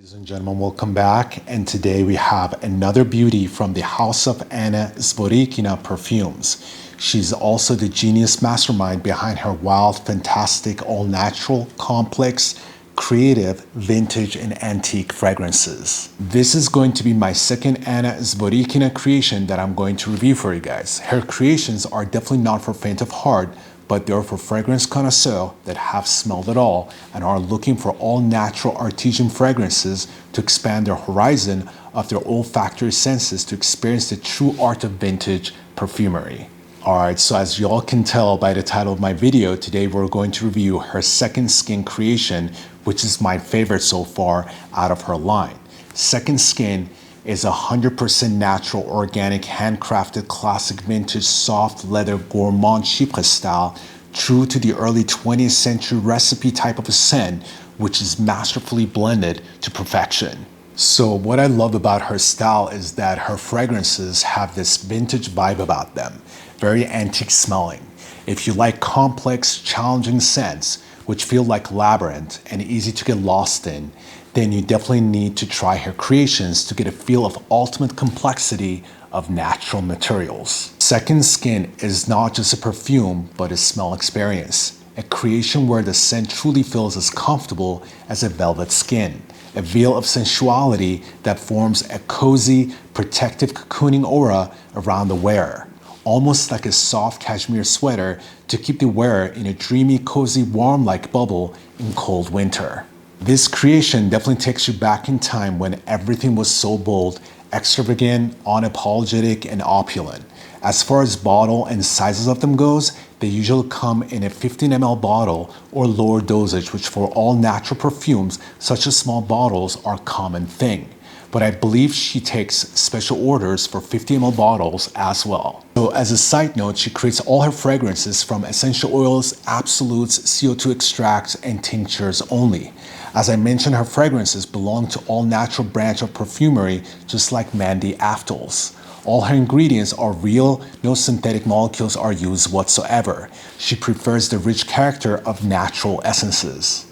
Ladies and gentlemen, welcome back. And today we have another beauty from the house of Anna Zworykina Perfumes. She's also the genius mastermind behind her wild, fantastic, all-natural, complex, creative, vintage, and antique fragrances. This is going to be my second Anna Zworykina creation that I'm going to review for you guys. Her creations are definitely not for faint of heart, but they're for fragrance connoisseurs that have smelled it all and are looking for all natural artisan fragrances to expand their horizon of their olfactory senses to experience the true art of vintage perfumery. Alright, so as y'all can tell by the title of my video, today we're going to review her second skin creation, which is my favorite so far out of her line. Second Skin is 100% natural, organic, handcrafted, classic vintage, soft leather, gourmand chypre style, true to the early 20th century recipe type of a scent, which is masterfully blended to perfection. So what I love about her style is that her fragrances have this vintage vibe about them, very antique smelling. If you like complex, challenging scents, which feel like labyrinth and easy to get lost in, then you definitely need to try her creations to get a feel of ultimate complexity of natural materials. Second Skin is not just a perfume, but a smell experience. A creation where the scent truly feels as comfortable as a velvet skin. A veil of sensuality that forms a cozy, protective cocooning aura around the wearer. Almost like a soft cashmere sweater to keep the wearer in a dreamy, cozy, warm-like bubble in cold winter. This creation definitely takes you back in time when everything was so bold, extravagant, unapologetic, and opulent. As far as bottle and sizes of them goes, they usually come in a 15 ml bottle or lower dosage, which for all natural perfumes, such as small bottles, are a common thing. But I believe she takes special orders for 50 ml bottles as well. So as a side note, she creates all her fragrances from essential oils, absolutes, CO2 extracts, and tinctures only. As I mentioned, her fragrances belong to all natural branch of perfumery, just like Mandy Aftel's. All her ingredients are real, no synthetic molecules are used whatsoever. She prefers the rich character of natural essences.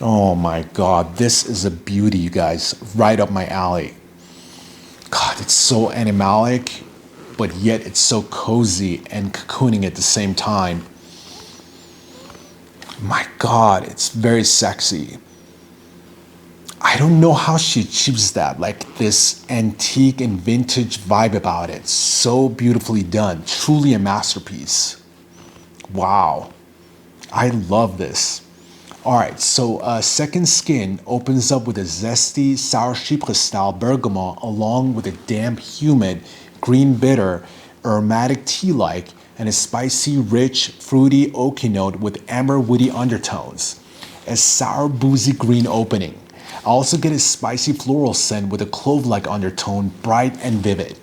Oh my God, this is a beauty, you guys, right up my alley. God, it's so animalic, but yet it's so cozy and cocooning at the same time. My God, it's very sexy. I don't know how she achieves that, like this antique and vintage vibe about it. So beautifully done, truly a masterpiece. Wow, I love this. All right, so Second Skin opens up with a zesty, sour chypre style bergamot along with a damp, humid, green bitter, aromatic tea-like, and a spicy, rich, fruity, oaky note with amber woody undertones. A sour, boozy green opening. I also get a spicy floral scent with a clove-like undertone, bright and vivid.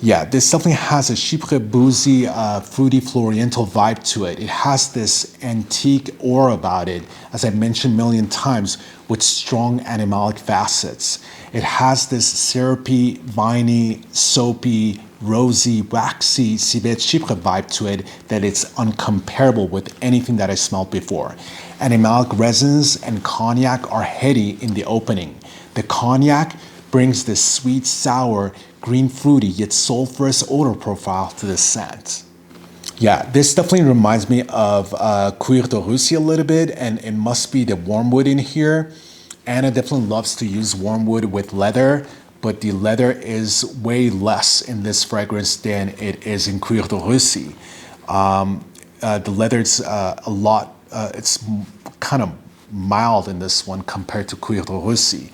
Yeah, this definitely has a chypre, boozy, fruity, floriental vibe to it. It has this antique aura about it, as I mentioned a million times, with strong animalic facets. It has this syrupy, viney, soapy, rosy, waxy, civet chypre vibe to it that it's uncomparable with anything that I smelled before. Animalic resins and cognac are heady in the opening. The cognac brings this sweet, sour, green fruity yet sulfurous odor profile to the scent. Yeah, this definitely reminds me of Cuir de Russie a little bit, and it must be the wormwood in here. Anna definitely loves to use wormwood with leather, but the leather is way less in this fragrance than it is in Cuir de Russie. The leather is a lot, it's kind of mild in this one compared to Cuir de Russie.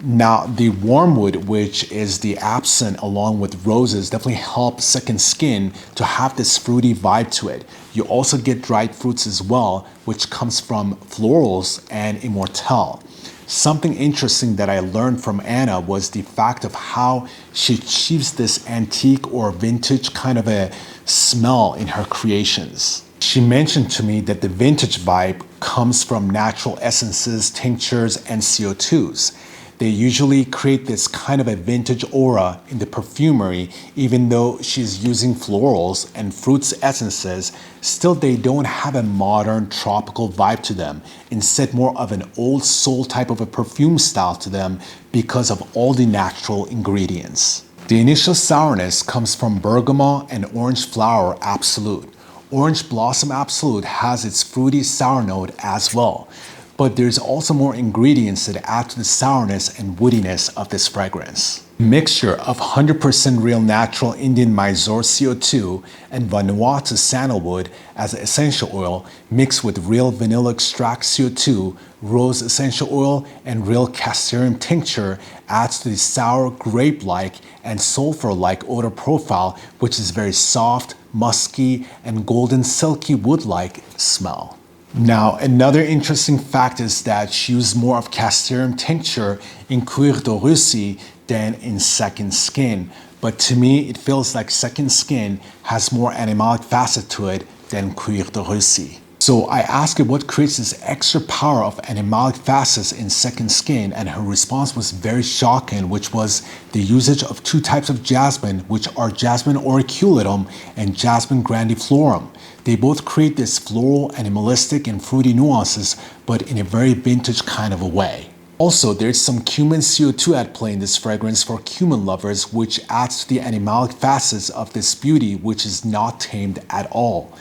Now, the wormwood, which is the absinthe along with roses, definitely help Second Skin to have this fruity vibe to it. You also get dried fruits as well, which comes from florals and immortelle. Something interesting that I learned from Anna was the fact of how she achieves this antique or vintage kind of a smell in her creations. She mentioned to me that the vintage vibe comes from natural essences, tinctures, and CO2s. They usually create this kind of a vintage aura in the perfumery, even though she's using florals and fruits essences, still they don't have a modern tropical vibe to them. Instead, more of an old soul type of a perfume style to them because of all the natural ingredients. The initial sourness comes from bergamot and orange flower absolute. Orange Blossom Absolute has its fruity sour note as well, but there's also more ingredients that add to the sourness and woodiness of this fragrance. Mixture of 100% real natural Indian Mysore CO2 and Vanuatu sandalwood as essential oil mixed with real vanilla extract CO2, rose essential oil, and real castoreum tincture adds to the sour grape-like and sulfur-like odor profile, which is very soft, musky, and golden silky wood-like smell. Now, another interesting fact is that she used more of castoreum tincture in Cuir de Russie than in Second Skin, but to me it feels like Second Skin has more animalic facet to it than Cuir de Russie. So I asked her what creates this extra power of animalic facets in Second Skin, and her response was very shocking, which was the usage of two types of jasmine, which are Jasmine auriculatum and Jasmine grandiflorum. They both create this floral, animalistic, and fruity nuances, but in a very vintage kind of a way. Also, there's some cumin CO2 at play in this fragrance for cumin lovers, which adds to the animalic facets of this beauty, which is not tamed at all.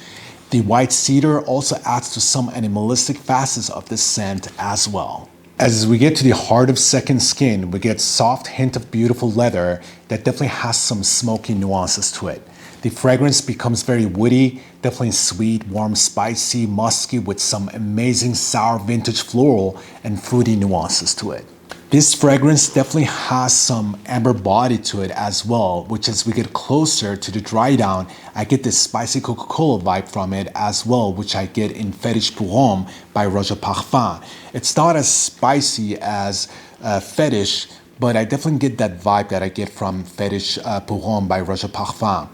The white cedar also adds to some animalistic facets of this scent as well. As we get to the heart of Second Skin, we get soft hint of beautiful leather that definitely has some smoky nuances to it. The fragrance becomes very woody, definitely sweet, warm, spicy, musky with some amazing sour vintage floral and fruity nuances to it. This fragrance definitely has some amber body to it as well, which as we get closer to the dry down, I get this spicy Coca-Cola vibe from it as well, which I get in Fetish pour Homme by Roger Parfum. It's not as spicy as Fetish, but I definitely get that vibe that I get from Fetish pour Homme by Roger Parfum.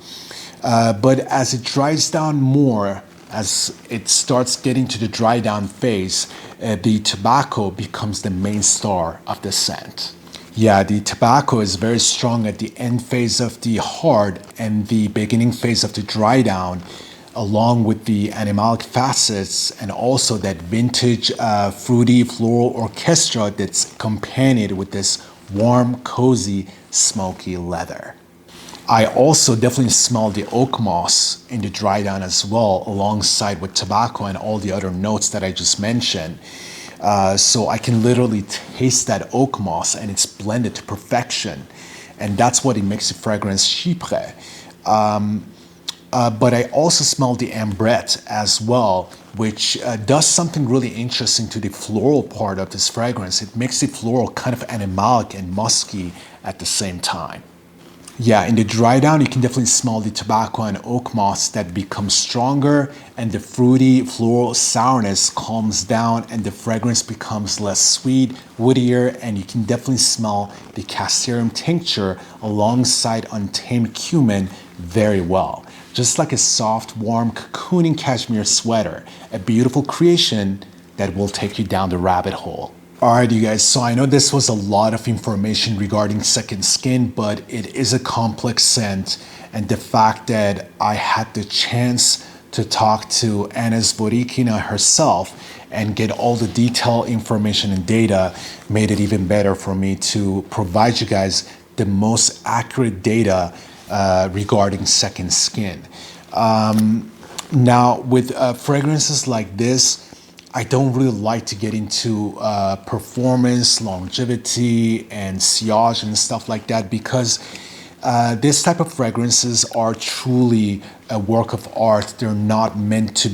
But as it dries down more, as it starts getting to the dry down phase, the tobacco becomes the main star of the scent. Yeah, the tobacco is very strong at the end phase of the heart and the beginning phase of the dry down, along with the animalic facets and also that vintage fruity floral orchestra that's accompanied with this warm, cozy, smoky leather. I also definitely smell the oak moss in the dry down as well, alongside with tobacco and all the other notes that I just mentioned. So I can literally taste that oak moss, and it's blended to perfection. And that's what it makes the fragrance chypre. But I also smell the ambrette as well, which does something really interesting to the floral part of this fragrance. It makes the floral kind of animalic and musky at the same time. Yeah, in the dry down, you can definitely smell the tobacco and oak moss that becomes stronger, and the fruity floral sourness calms down, and the fragrance becomes less sweet, woodier, and you can definitely smell the castoreum tincture alongside untamed cumin very well. Just like a soft, warm, cocooning cashmere sweater, a beautiful creation that will take you down the rabbit hole. Alright you guys, so I know this was a lot of information regarding Second Skin, but it is a complex scent, and the fact that I had the chance to talk to Anna Zworykina herself and get all the detailed information and data made it even better for me to provide you guys the most accurate data regarding Second Skin. Now with fragrances like this, I don't really like to get into performance, longevity, and sillage and stuff like that, because this type of fragrances are truly a work of art. They're not meant to,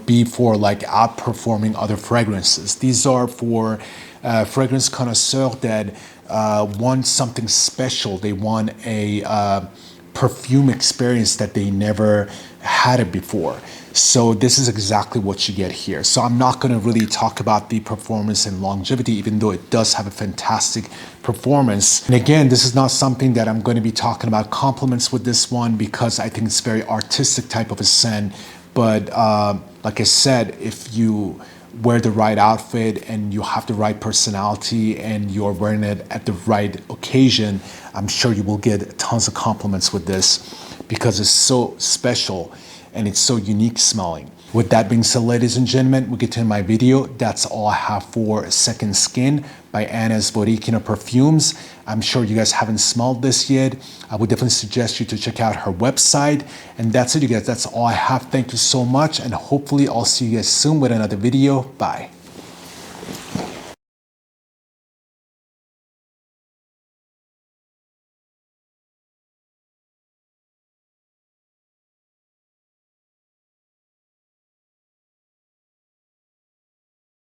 be for like outperforming other fragrances. These are for fragrance connoisseurs that want something special. They want a perfume experience that they never had it before. So this is exactly what you get here. So I'm not going to really talk about the performance and longevity, even though it does have a fantastic performance. And again, this is not something that I'm going to be talking about compliments with this one, because I think it's very artistic type of a scent. But like I said, if you wear the right outfit and you have the right personality and you're wearing it at the right occasion, I'm sure you will get tons of compliments with this because it's so special and it's so unique smelling. With that being said, ladies and gentlemen, we get to my video. That's all I have for Second Skin by Anna Zworykina Perfumes. I'm sure you guys haven't smelled this yet. I would definitely suggest you to check out her website. And that's it, you guys. That's all I have. Thank you so much. And hopefully I'll see you guys soon with another video. Bye.